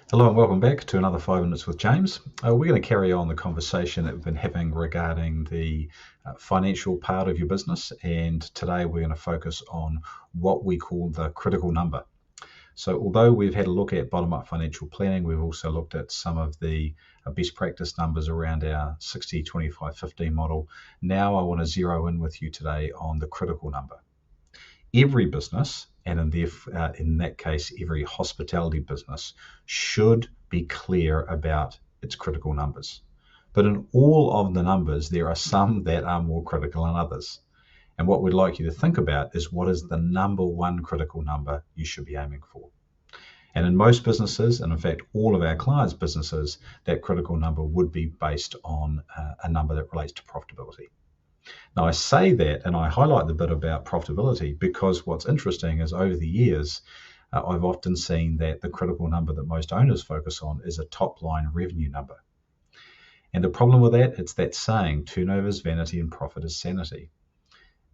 Hello and welcome back to another 5 Minutes with James. We're going to carry on the conversation that we've been having regarding the financial part of your business, and today we're going to focus on what we call the critical number. So although we've had a look at bottom-up financial planning, we've also looked at some of the best practice numbers around our 60, 25, 15 model. Now I want to zero in with you today on the critical number. Every business, and in that case, every hospitality business, should be clear about its critical numbers. But in all of the numbers, there are some that are more critical than others. And what we'd like you to think about is what is the number one critical number you should be aiming for. And in most businesses, and in fact, all of our clients' businesses, that critical number would be based on a number that relates to profitability. Now, I say that and I highlight the bit about profitability because what's interesting is over the years, I've often seen that the critical number that most owners focus on is a top line revenue number. And the problem with that, it's that saying, turnover is vanity and profit is sanity.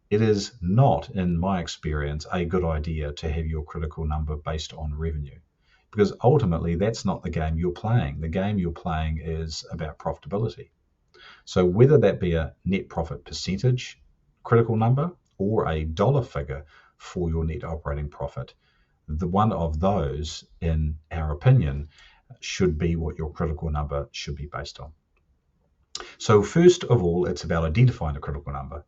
It is not, in my experience, a good idea to have your critical number based on revenue, because ultimately that's not the game you're playing. The game you're playing is about profitability. So whether that be a net profit percentage critical number or a dollar figure for your net operating profit, the one of those, in our opinion, should be what your critical number should be based on. So first of all, it's about identifying the critical number.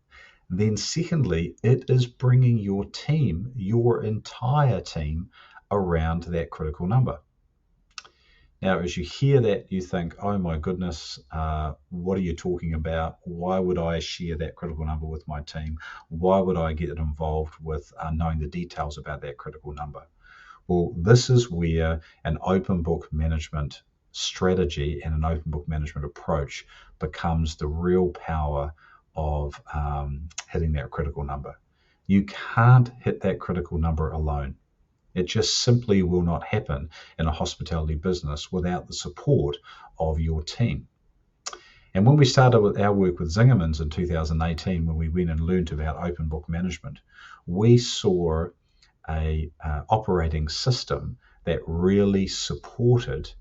Then secondly, it is bringing your team, your entire team, around that critical number. Now, as you hear that, you think, oh my goodness, what are you talking about? Why would I share that critical number with my team? Why would I get involved with knowing the details about that critical number? Well, this is where an open book management strategy and an open book management approach becomes the real power of hitting that critical number. You can't hit that critical number alone. It just simply will not happen in a hospitality business without the support of your team. And when we started with our work with Zingerman's in 2018, when we went and learned about open book management, we saw a operating system that really supported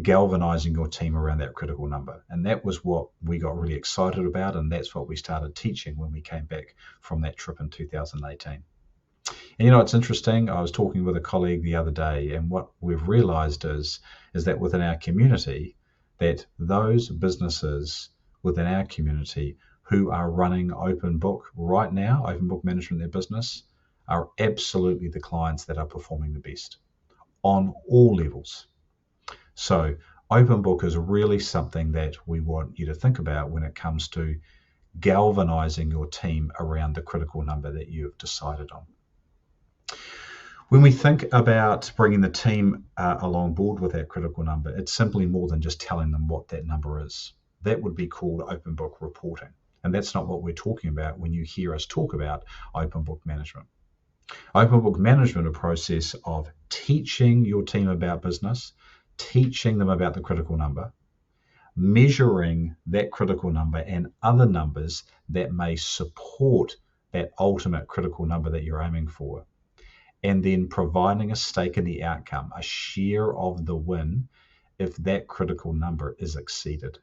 galvanizing your team around that critical number. And that was what we got really excited about, and that's what we started teaching when we came back from that trip in 2018. And it's interesting. I was talking with a colleague the other day, and what we've realized is that within our community, that those businesses within our community who are running open book right now, open book management in their business, are absolutely the clients that are performing the best on all levels. So open book is really something that we want you to think about when it comes to galvanizing your team around the critical number that you've decided on. When we think about bringing the team along board with that critical number, it's simply more than just telling them what that number is. That would be called open book reporting. And that's not what we're talking about when you hear us talk about open book management. Open book management is a process of teaching your team about business, teaching them about the critical number, measuring that critical number and other numbers that may support that ultimate critical number that you're aiming for, and then providing a stake in the outcome, a share of the win, if that critical number is exceeded.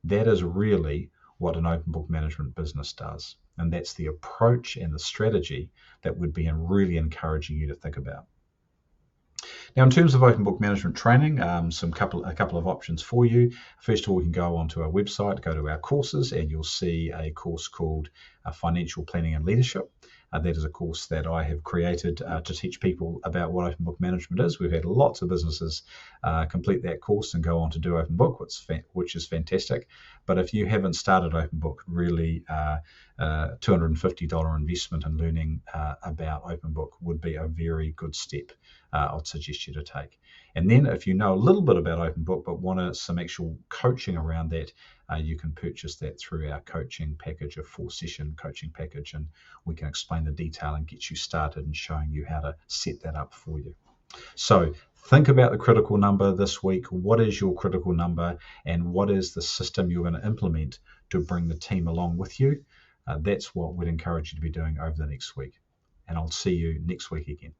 That is really what an open book management business does. And that's the approach and the strategy that would be really encouraging you to think about. Now, in terms of open book management training, a couple of options for you. First of all, you can go onto our website, go to our courses, and you'll see a course called Financial Planning and Leadership. That is a course that I have created to teach people about what open book management is. We've had lots of businesses complete that course and go on to do open book, which is fantastic. But if you haven't started open book, really $250 investment in learning about open book would be a very good step I'd suggest you to take. And then if you know a little bit about open book but want some actual coaching around that, you can purchase that through our coaching package, a 4-session coaching package, and we can explain the detail and get you started and showing you how to set that up for you. So think about the critical number this week. What is your critical number, and what is the system you're going to implement to bring the team along with you? That's what we'd encourage you to be doing over the next week. And I'll see you next week again.